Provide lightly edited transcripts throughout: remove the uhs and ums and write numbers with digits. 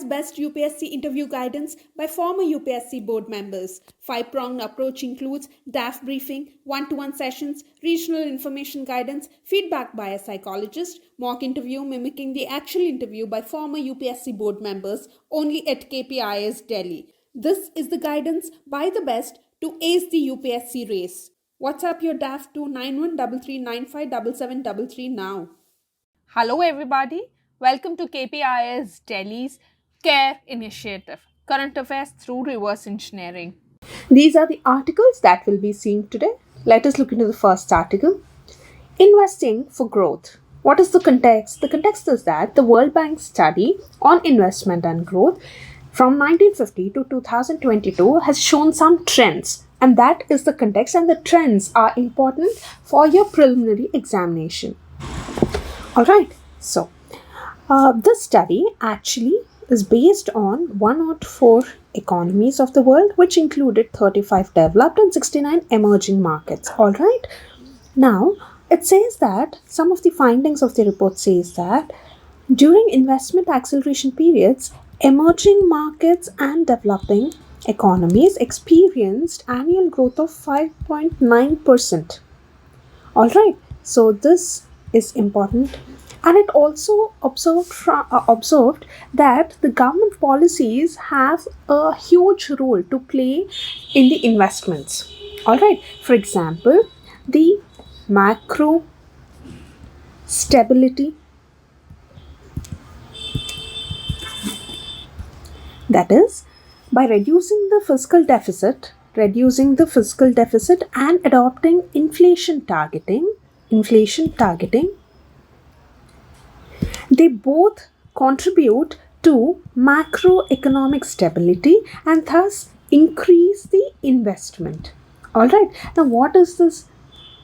India's best UPSC interview guidance by former UPSC board members. 5-pronged approach includes DAF briefing, one-to-one sessions, regional information guidance, feedback by a psychologist, mock interview mimicking the actual interview by former UPSC board members only at KPIS Delhi. This is the guidance by the best to ace the UPSC race. WhatsApp your DAF to 9133957733 now. Hello everybody, welcome to KPIS Delhi's CARE initiative, Current Affairs through Reverse Engineering. These are the articles that we'll be seeing today. Let us look into the first article. Investing for growth. What is the context? The context is that the World Bank study on investment and growth from 1950 to 2022 has shown some trends, and that is the context, and the trends are important for your preliminary examination. Alright, so this study actually is based on 104 economies of the world, which included 35 developed and 69 emerging markets. Alright, now it says that some of the findings of the report says that during investment acceleration periods, emerging markets and developing economies experienced annual growth of 5.9%. Alright, so this is important, and it also observed that the government policies have a huge role to play in the investments. Alright, for example, the macro stability, that is, by reducing the fiscal deficit and adopting inflation targeting, they both contribute to macroeconomic stability and thus increase the investment. Alright, now what is this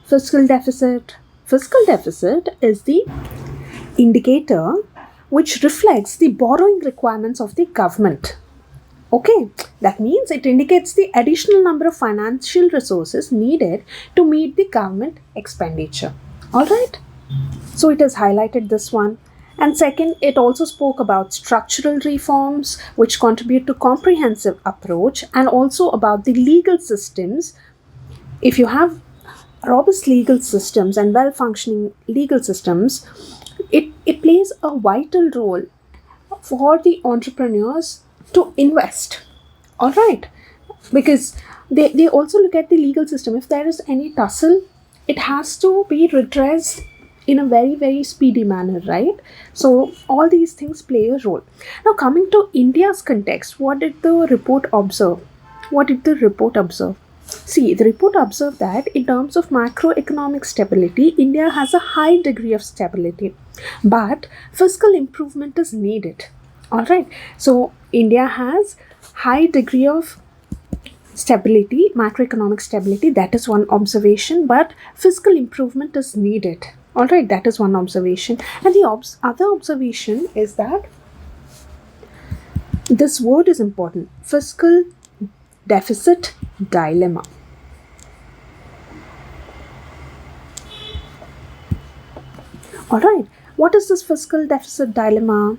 fiscal deficit? Fiscal deficit is the indicator which reflects the borrowing requirements of the government. Okay, that means it indicates the additional number of financial resources needed to meet the government expenditure. Alright, so it has highlighted this one. And second, it also spoke about structural reforms which contribute to comprehensive approach, and also about the legal systems. If you have robust legal systems and well-functioning legal systems, it plays a vital role for the entrepreneurs to invest. Alright, because they also look at the legal system. If there is any tussle, it has to be redressed in a very, very speedy manner, right? So all these things play a role. Now coming to India's context, what did the report observe? See, the report observed that in terms of macroeconomic stability, India has a high degree of stability, but fiscal improvement is needed. Alright, so India has high degree of stability, macroeconomic stability, that is one observation, but fiscal improvement is needed. Alright, that is one observation. And the other observation is that this word is important: fiscal deficit dilemma. Alright, what is this fiscal deficit dilemma?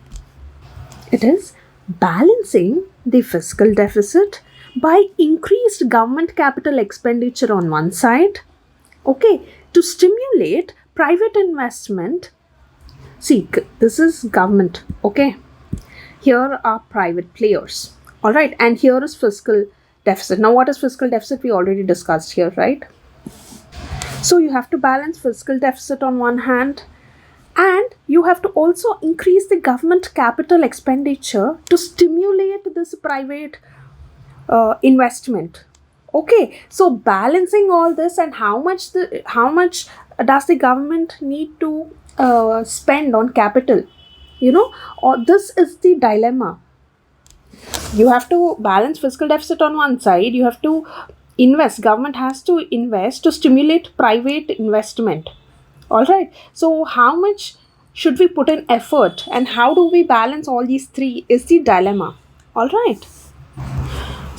It is balancing the fiscal deficit by increased government capital expenditure on one side, okay, to stimulate private investment. See, this is government, okay, here are private players. Alright, and here is fiscal deficit. Now what is fiscal deficit? We already discussed here, right? So you have to balance fiscal deficit on one hand, and you have to also increase the government capital expenditure to stimulate this private investment. Okay, so balancing all this, and how much does the government need to spend on capital? Or this is the dilemma. You have to balance fiscal deficit on one side. You have to invest. Government has to invest to stimulate private investment. Alright, so how much should we put in effort, and how do we balance all these three is the dilemma. Alright,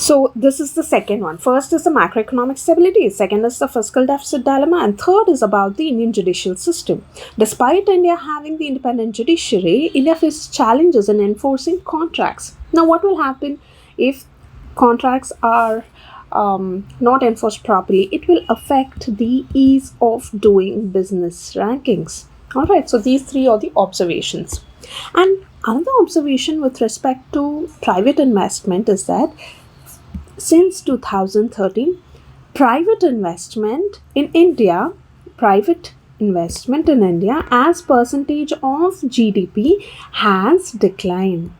So this is the second one. First is the macroeconomic stability, second is the fiscal deficit dilemma, and third is about the Indian judicial system. Despite India having the independent judiciary, India faces challenges in enforcing contracts. Now, what will happen if contracts are not enforced properly? It will affect the ease of doing business rankings. All right, so these three are the observations. And another observation with respect to private investment is that since 2013, private investment in India, private investment in India as percentage of GDP has declined.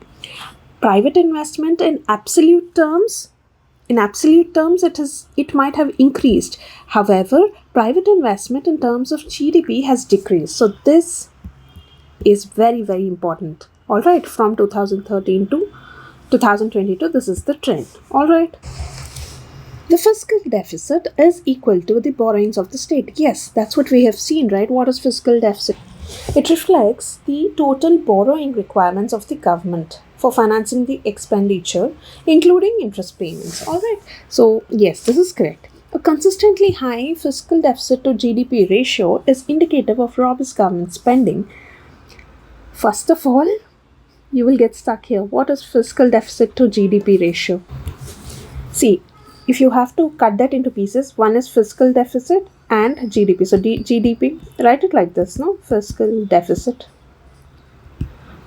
Private investment in absolute terms, it might have increased. However, private investment in terms of GDP has decreased. So this is very, very important. All right, from 2013 to 2022, this is the trend. All right. The fiscal deficit is equal to the borrowings of the state. Yes, that's what we have seen, right? What is fiscal deficit? It reflects the total borrowing requirements of the government for financing the expenditure, including interest payments. All right. So, yes, this is correct. A consistently high fiscal deficit to GDP ratio is indicative of robust government spending. First of all, you will get stuck here. What is fiscal deficit to GDP ratio? See, if you have to cut that into pieces, one is fiscal deficit and GDP. So GDP, write it like this, no? Fiscal deficit.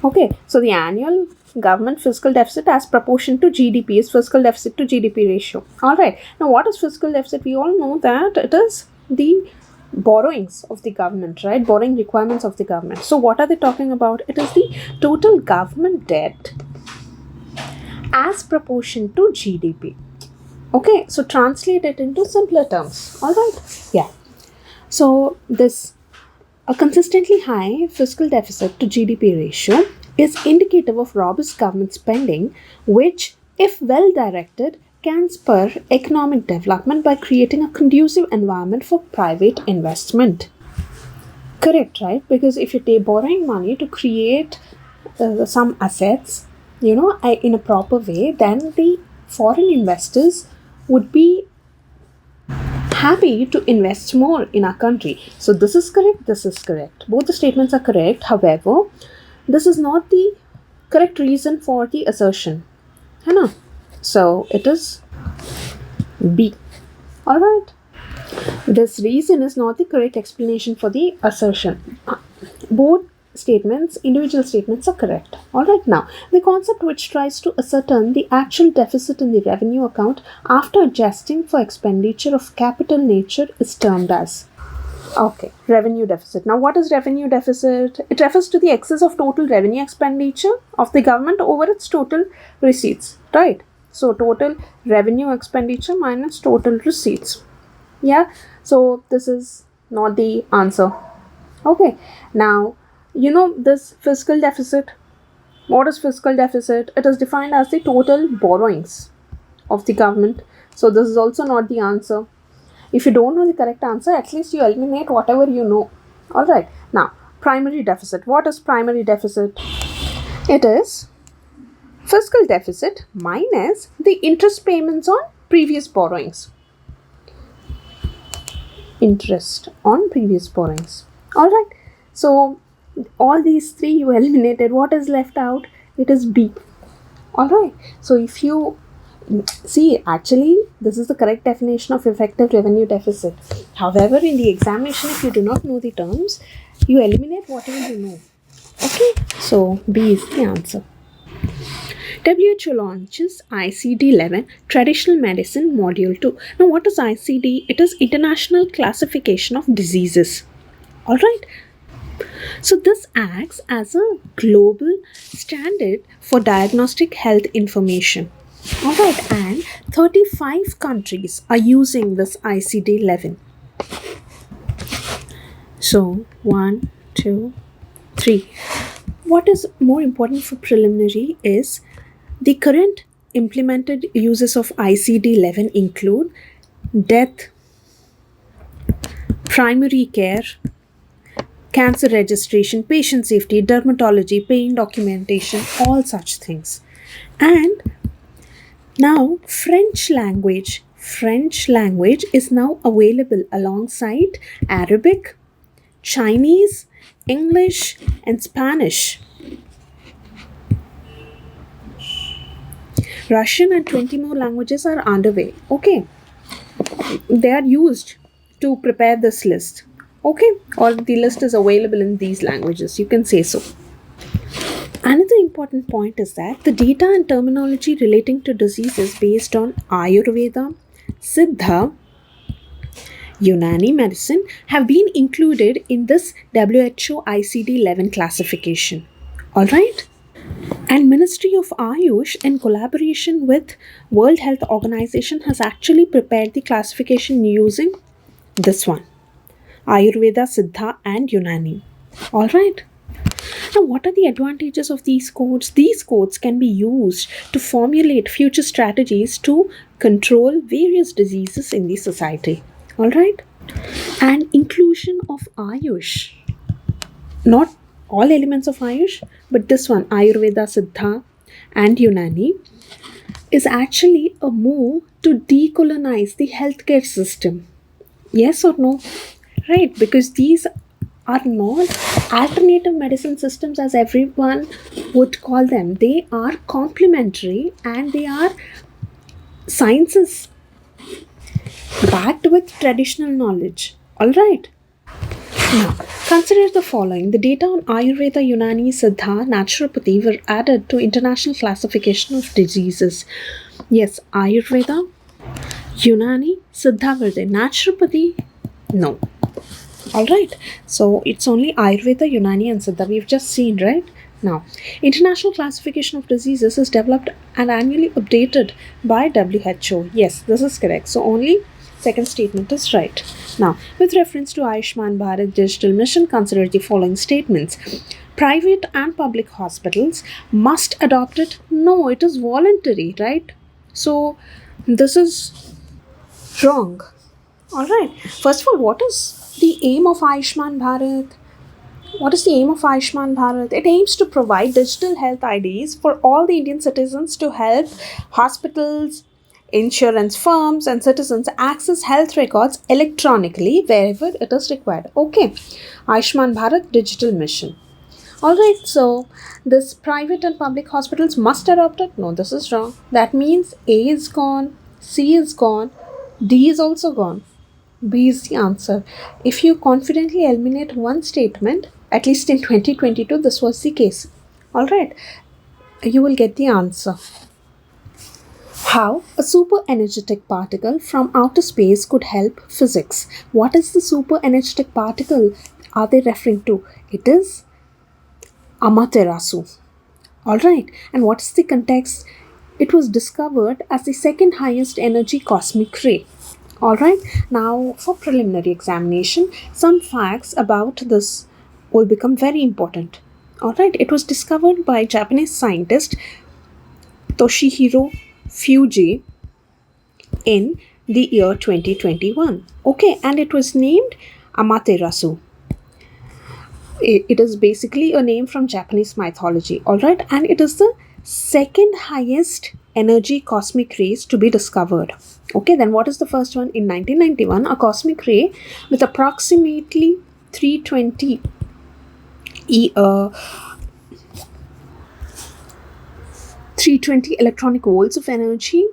Okay, so the annual government fiscal deficit as proportion to GDP is fiscal deficit to GDP ratio. All right. Now, what is fiscal deficit? We all know that it is the borrowings of the government, right? Borrowing requirements of the government. So, what are they talking about? It is the total government debt as proportion to GDP. Okay, so translate it into simpler terms. All right. Yeah. So, a consistently high fiscal deficit to GDP ratio is indicative of robust government spending, which, if well directed, can spur economic development by creating a conducive environment for private investment. Correct, right? Because if you're borrowing money to create some assets, in a proper way, then the foreign investors would be happy to invest more in our country. So this is correct, this is correct. Both the statements are correct. However, this is not the correct reason for the assertion. So it is B. Alright. This reason is not the correct explanation for the assertion. Both statements, individual statements, are correct. Alright, now the concept which tries to ascertain the actual deficit in the revenue account after adjusting for expenditure of capital nature is termed as revenue deficit. Now, what is revenue deficit? It refers to the excess of total revenue expenditure of the government over its total receipts, right? So, total revenue expenditure minus total receipts. Yeah, so this is not the answer. Okay, now, this fiscal deficit. What is fiscal deficit? It is defined as the total borrowings of the government. So, this is also not the answer. If you don't know the correct answer, at least you eliminate whatever you know. Alright, now, primary deficit. What is primary deficit? It is fiscal deficit minus the interest payments on previous borrowings. Interest on previous borrowings. Alright, so all these three you eliminated. What is left out? It is B. Alright, so if you see, actually, this is the correct definition of effective revenue deficit. However, in the examination, if you do not know the terms, you eliminate whatever you know. Okay, so B is the answer. WHO launches ICD-11 Traditional Medicine Module 2. Now, what is ICD? It is International Classification of Diseases. Alright. So, this acts as a global standard for diagnostic health information. Alright, and 35 countries are using this ICD-11. So, 1, 2, 3. What is more important for preliminary is the current implemented uses of ICD-11 include death, primary care, cancer registration, patient safety, dermatology, pain documentation, all such things. And Now, French language is now available alongside Arabic, Chinese, English, and Spanish. Russian and 20 more languages are underway. Okay, they are used to prepare this list. Okay, or the list is available in these languages. You can say so. Another important point is that the data and terminology relating to diseases based on Ayurveda, Siddha, Unani medicine have been included in this WHO ICD-11 classification. All right? And Ministry of Ayush in collaboration with World Health Organization has actually prepared the classification using this one, Ayurveda, Siddha and Unani. All right? Now, what are the advantages of these codes? These codes can be used to formulate future strategies to control various diseases in the society. All right? And inclusion of Ayush. Not all elements of Ayush, but this one, Ayurveda, Siddha, and Unani, is actually a move to decolonize the healthcare system. Yes or no? Right, because these are not alternative medicine systems as everyone would call them. They are complementary and they are sciences backed with traditional knowledge. Alright. Now, consider the following. The data on Ayurveda, Unani, Siddha, Naturopathy were added to International Classification of Diseases. Yes, Ayurveda, Unani, Siddha were there. Naturopathy, no. Alright, so it's only Ayurveda, Unani, and Siddha. We've just seen, right? Now, International Classification of Diseases is developed and annually updated by WHO. Yes, this is correct. So, only second statement is right. Now, with reference to Ayushman Bharat Digital Mission, consider the following statements. Private and public hospitals must adopt it. No, it is voluntary, right? So, this is wrong. Alright, first of all, what is the aim of Ayushman Bharat? What is the aim of Ayushman Bharat? It aims to provide digital health IDs for all the Indian citizens to help hospitals, insurance firms, and citizens access health records electronically wherever it is required. Okay, Ayushman Bharat Digital Mission. Alright, so this private and public hospitals must adopt it? No, this is wrong. That means A is gone, C is gone, D is also gone. B is the answer. If you confidently eliminate one statement, at least in 2022, this was the case. Alright, you will get the answer. How a super energetic particle from outer space could help physics. What is the super energetic particle are they referring to? It is Amaterasu. Alright, and what is the context? It was discovered as the second highest energy cosmic ray. Alright, now for preliminary examination, some facts about this will become very important. Alright, it was discovered by Japanese scientist Toshihiro Fujii in the year 2021. Okay, and it was named Amaterasu. It is basically a name from Japanese mythology. Alright, and it is the second highest energy cosmic rays to be discovered. Okay, then what is the first one? In 1991, a cosmic ray with approximately 320 320 electronic volts of energy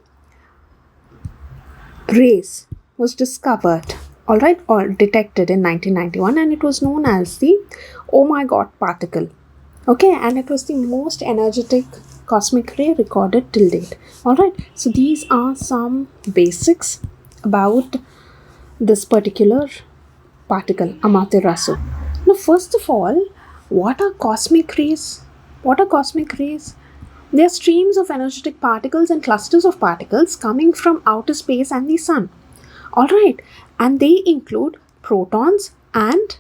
rays was discovered, alright, or detected in 1991, and it was known as the Oh My God particle. Okay, and it was the most energetic cosmic ray recorded till date. Alright, so these are some basics about this particular particle, Amaterasu. Now, first of all, what are cosmic rays? What are cosmic rays? They are streams of energetic particles and clusters of particles coming from outer space and the sun. Alright, and they include protons and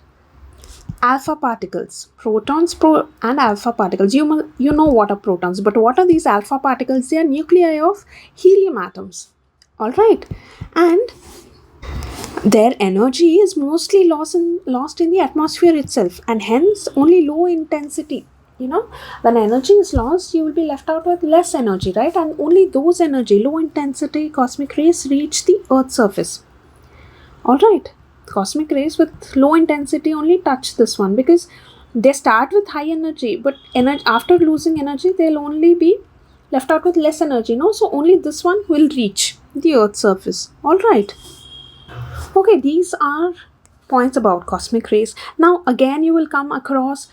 alpha particles. Protons and alpha particles. You know what are protons, but what are these alpha particles? They are nuclei of helium atoms. Alright, and their energy is mostly lost in the atmosphere itself, and hence only low intensity when energy is lost, you will be left out with less energy, right? And only those energy, low intensity cosmic rays reach the Earth's surface. Alright, cosmic rays with low intensity only touch this one because they start with high energy, but after losing energy, they'll only be left out with less energy, so only this one will reach the Earth's surface. Alright. Okay, these are points about cosmic rays. Now again you will come across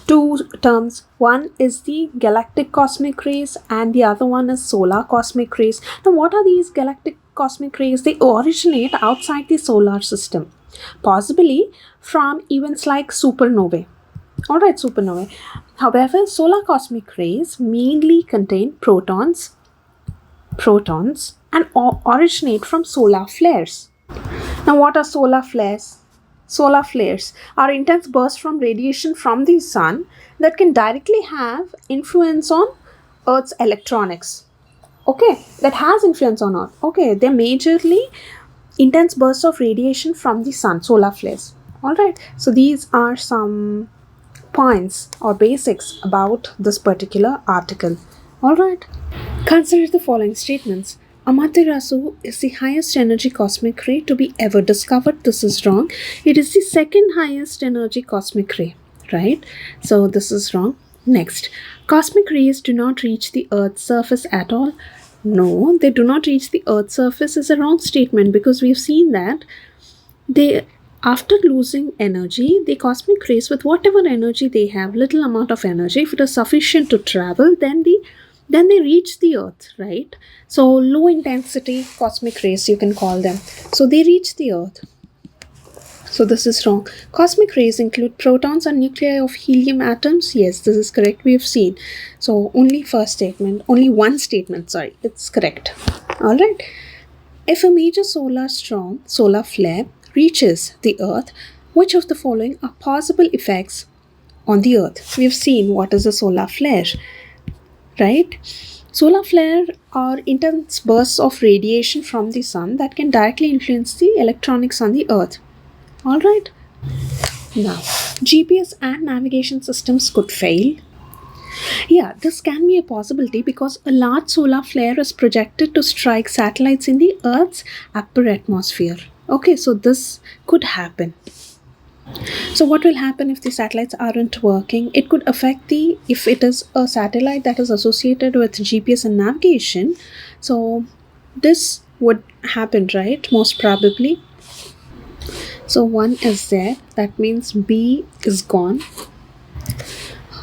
two terms. One is the galactic cosmic rays and the other one is solar cosmic rays. Now what are these galactic cosmic rays? They originate outside the solar system, possibly from events like supernovae. Alright, supernovae. However, solar cosmic rays mainly contain protons and originate from solar flares. Now what are solar flares? Solar flares are intense bursts from radiation from the sun that can directly have influence on Earth's electronics. Okay, that has influence on Earth. Okay, they're majorly intense bursts of radiation from the sun, solar flares. Alright, so these are some points or basics about this particular article. Alright, consider the following statements. Amaterasu is the highest energy cosmic ray to be ever discovered. This is wrong. It is the second highest energy cosmic ray, right? So this is wrong. Next, cosmic rays do not reach the Earth's surface at all. No, they do not reach the Earth's surface is a wrong statement because we've seen that after losing energy, the cosmic rays with whatever energy they have, little amount of energy, if it is sufficient to travel, then they reach the Earth, right? So low intensity cosmic rays you can call them. So they reach the Earth. So this is wrong. Cosmic rays include protons and nuclei of helium atoms. Yes, this is correct. We have seen. So only one statement, it's correct. Alright. If a major solar flare reaches the Earth, which of the following are possible effects on the Earth? We have seen what is a solar flare. Right? Solar flare are intense bursts of radiation from the sun that can directly influence the electronics on the Earth. Alright? Now, GPS and navigation systems could fail. Yeah, this can be a possibility because a large solar flare is projected to strike satellites in the Earth's upper atmosphere. Okay, so this could happen. So what will happen if the satellites aren't working? It could affect if it is a satellite that is associated with GPS and navigation. So this would happen, right? Most probably. So 1 is there. That means B is gone.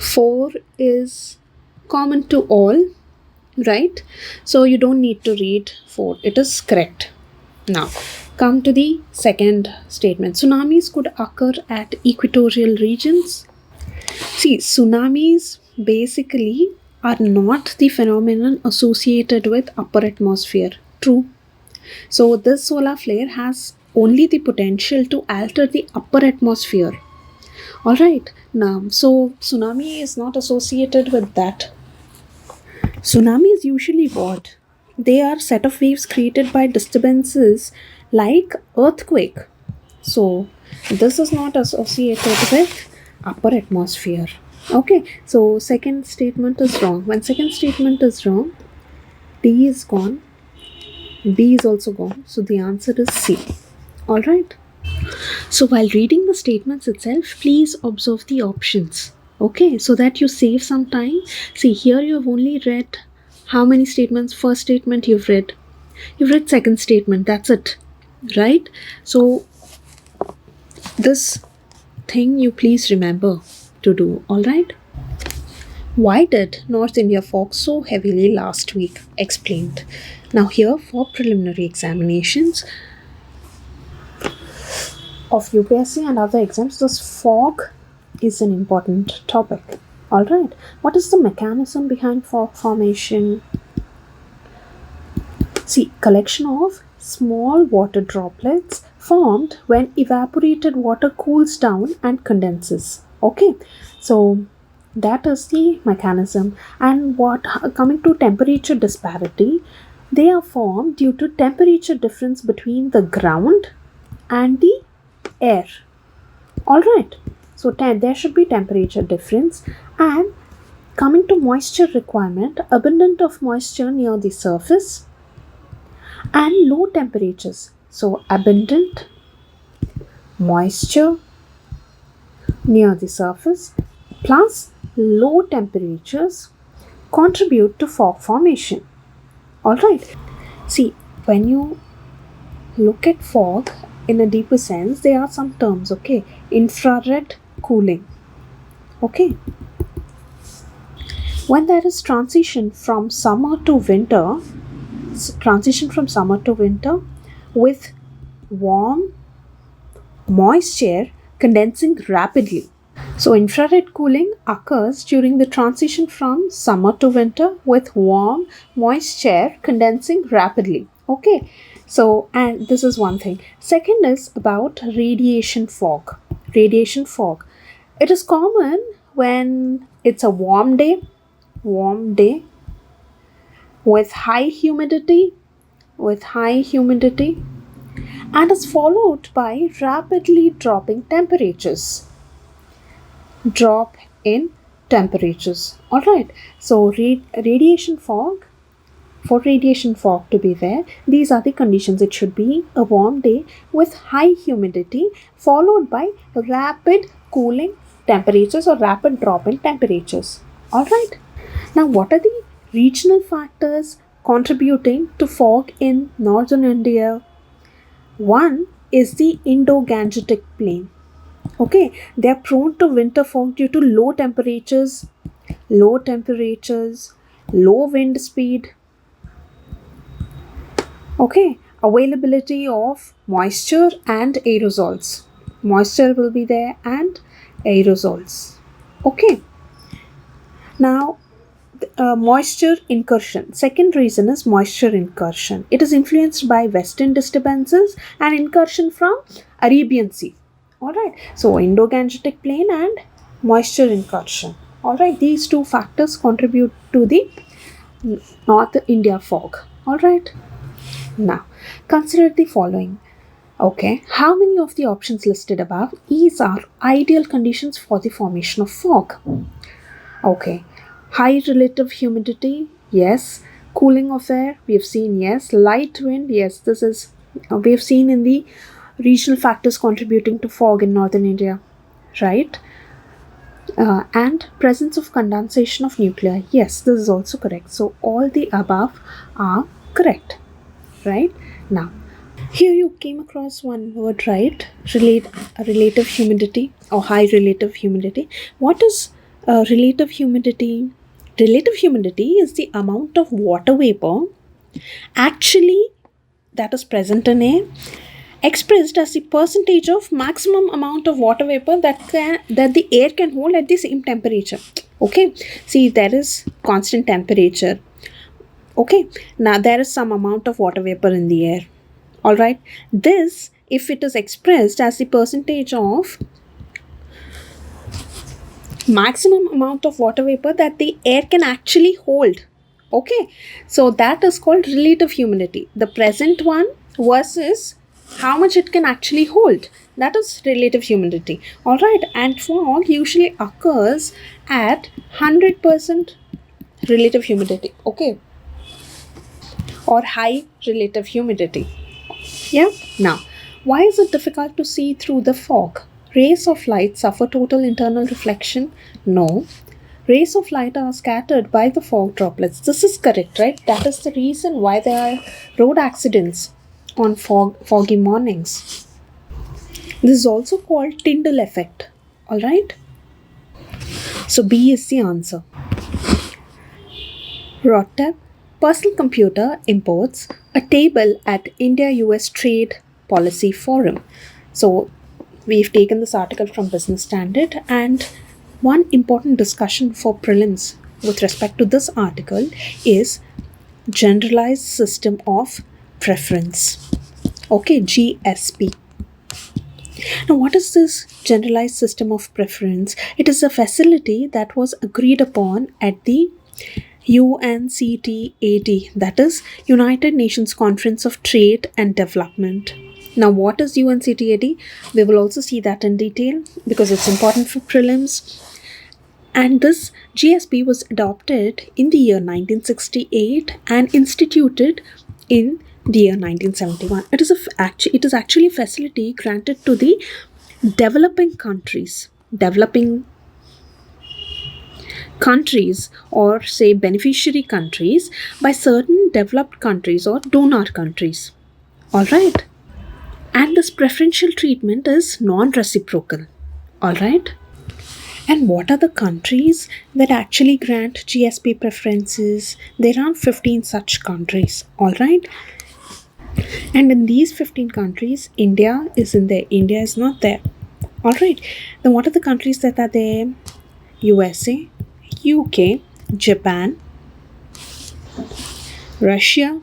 4 is common to all, right? So you don't need to read 4. It is correct. Now, come to the second statement. Tsunamis could occur at equatorial regions. See, tsunamis basically are not the phenomenon associated with upper atmosphere. True. So this solar flare has only the potential to alter the upper atmosphere. Alright, now, so tsunami is not associated with that. Tsunami is usually what? They are set of waves created by disturbances like earthquake. So this is not associated with upper atmosphere. Okay, so second statement is wrong. When second statement is wrong, D is gone, B is also gone. So the answer is C. Alright. So while reading the statements itself, please observe the options. Okay, so that you save some time. See, here you have only read how many statements? First statement you've read. You've read second statement. That's it. Right? So this thing you please remember to do. Alright? Why did North India fog so heavily last week? Explained. Now here for preliminary examinations of UPSC and other exams, this fog is an important topic. Alright, what is the mechanism behind fog formation? See, collection of small water droplets formed when evaporated water cools down and condenses. Okay, so that is the mechanism. And coming to temperature disparity, they are formed due to temperature difference between the ground and the air. Alright, so there should be temperature difference, and coming to moisture requirement, abundant of moisture near the surface and low temperatures. So abundant moisture near the surface plus low temperatures contribute to fog formation. Alright, see, when you look at fog in a deeper sense, there are some terms, okay? Infrared cooling, okay? When there is transition from summer to winter with warm moisture condensing rapidly. So infrared cooling occurs during the transition from summer to winter with warm moisture condensing rapidly. Okay, so and this is one thing. Second is about radiation fog. Radiation fog. It is common when it's a warm day with high humidity and is followed by rapidly dropping temperatures. Drop in temperatures. Alright, so radiation fog, for radiation fog to be there, these are the conditions. It should be a warm day with high humidity followed by rapid cooling temperatures or rapid drop in temperatures. Alright, now what are the regional factors contributing to fog in northern India? One is the Indo-Gangetic Plain. Okay, they are prone to winter fog due to low temperatures, low wind speed. Okay, availability of moisture and aerosols. Moisture will be there and aerosols. Okay, now moisture incursion. Second reason is moisture incursion. It is influenced by western disturbances and incursion from Arabian Sea. Alright, so Indo-Gangetic Plain and moisture incursion. Alright, these two factors contribute to the North India fog. Alright, now consider the following. Okay, how many of the options listed above these are ideal conditions for the formation of fog? Okay, high relative humidity, yes. Cooling of air, we have seen, yes. Light wind, yes. This is we have seen in the regional factors contributing to fog in northern India, right? And presence of condensation of nuclei, yes, this is also correct. So all the above are correct, right? Now, here you came across one word, right? Relative humidity or high relative humidity. What is relative humidity? Relative humidity is the amount of water vapor actually that is present in air, expressed as the percentage of maximum amount of water vapor that the air can hold at the same temperature. Okay, see, there is constant temperature. Okay, now there is some amount of water vapor in the air. All right, this, if it is expressed as the percentage of maximum amount of water vapor that the air can actually hold. Okay, so that is called relative humidity. The present one versus how much it can actually hold. That is relative humidity. Alright, and fog usually occurs at 100% relative humidity. Okay, or high relative humidity. Yeah, now, why is it difficult to see through the fog? Rays of light suffer total internal reflection? No. Rays of light are scattered by the fog droplets. This is correct, right? That is the reason why there are road accidents on foggy mornings. This is also called Tyndall effect. Alright? So B is the answer. Rotep Personal Computer imports a table at India-US Trade Policy Forum. So we've taken this article from Business Standard, and one important discussion for prelims with respect to this article is generalized system of preference. Okay, GSP. Now, what is this generalized system of preference? It is a facility that was agreed upon at the UNCTAD, that is United Nations Conference of Trade and Development. Now, what is UNCTAD? We will also see that in detail because it's important for prelims. And this GSP was adopted in the year 1968 and instituted in the year 1971. It is actually a facility granted to the developing countries, or say beneficiary countries, by certain developed countries or donor countries. All right. And this preferential treatment is non-reciprocal. All right. And what are the countries that actually grant GSP preferences? There are 15 such countries. All right. And in these 15 countries, India is in there. India is not there. All right. Then what are the countries that are there? USA, UK, Japan, Russia,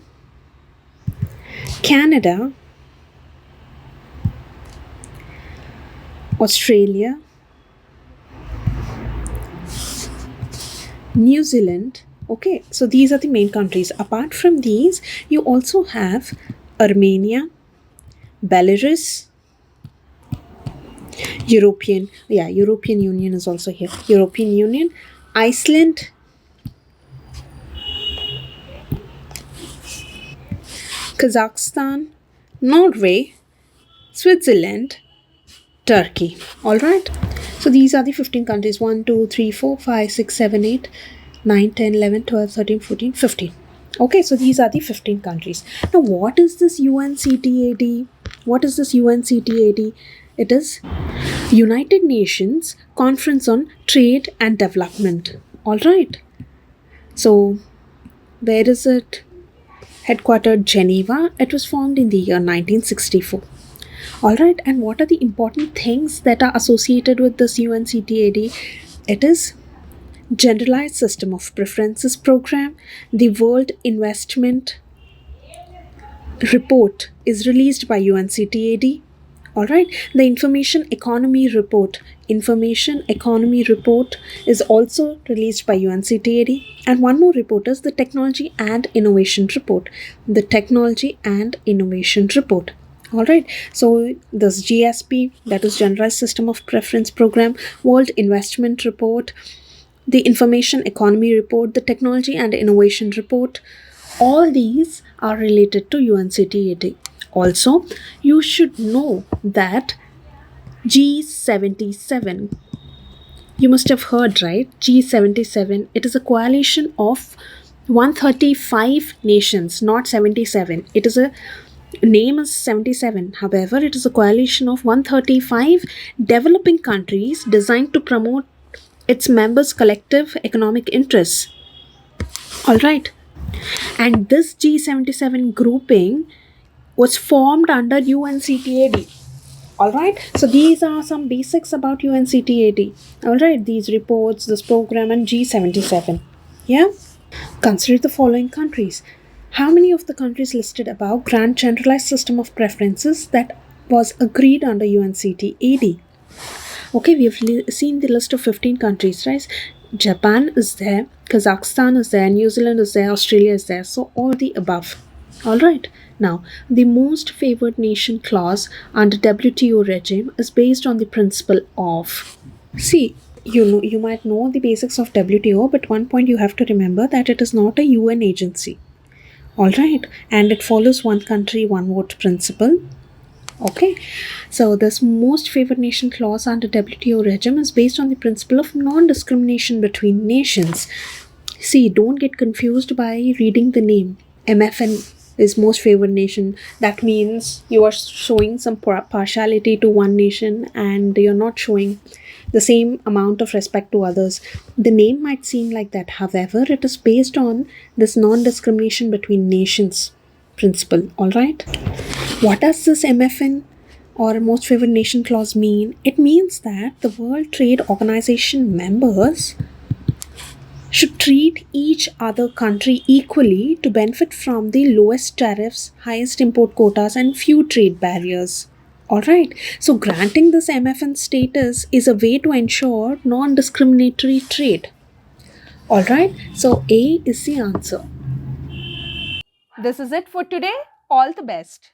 Canada, Australia, New Zealand. Okay, so these are the main countries. Apart from these, you also have Armenia, Belarus, European Union is also here. European Union, Iceland, Kazakhstan, Norway, Switzerland, Turkey. All right. So these are the 15 countries. 1, 2, 3, 4, 5, 6, 7, 8, 9, 10, 11, 12, 13, 14, 15. Okay, so these are the 15 countries. Now, what is this UNCTAD? What is this UNCTAD? It is United Nations Conference on Trade and Development. All right. So, where is it? Headquartered Geneva. It was formed in the year 1964. All right. And what are the important things that are associated with this UNCTAD? It is Generalized System of Preferences Program. The World Investment Report is released by UNCTAD. All right. The Information Economy Report is also released by UNCTAD. And one more report is the Technology and Innovation Report. All right. So this GSP, that is Generalized System of Preference Program, World Investment Report, the Information Economy Report, the Technology and Innovation Report, all these are related to UNCTAD. Also, you should know that G77, you must have heard, right? G77, it is a coalition of 135 nations, not 77. It is a name is 77. However, it is a coalition of 135 developing countries designed to promote its members' collective economic interests. All right. And this G77 grouping was formed under UNCTAD. All right. So these are some basics about UNCTAD. All right. These reports, this program, and G77. Yeah. Consider the following countries. How many of the countries listed above grant generalized system of preferences that was agreed under UNCTAD? Okay, we have seen the list of 15 countries, right? Japan is there, Kazakhstan is there, New Zealand is there, Australia is there. So all the above. All right. Now, the most favored nation clause under WTO regime is based on the principle of, see, you might know the basics of WTO, but one point you have to remember that it is not a UN agency. All right. And it follows one country, one vote principle. Okay, so this most favored nation clause under WTO regime is based on the principle of non-discrimination between nations. See, don't get confused by reading the name. MFN is most favored nation. That means you are showing some partiality to one nation and you're not showing the same amount of respect to others. The name might seem like that. However, it is based on this non-discrimination between nations principle. All right. What does this MFN or most favored nation clause mean? It means that the World Trade Organization members should treat each other country equally to benefit from the lowest tariffs, highest import quotas, and few trade barriers. Alright, so granting this MFN status is a way to ensure non-discriminatory trade. Alright, so A is the answer. This is it for today. All the best.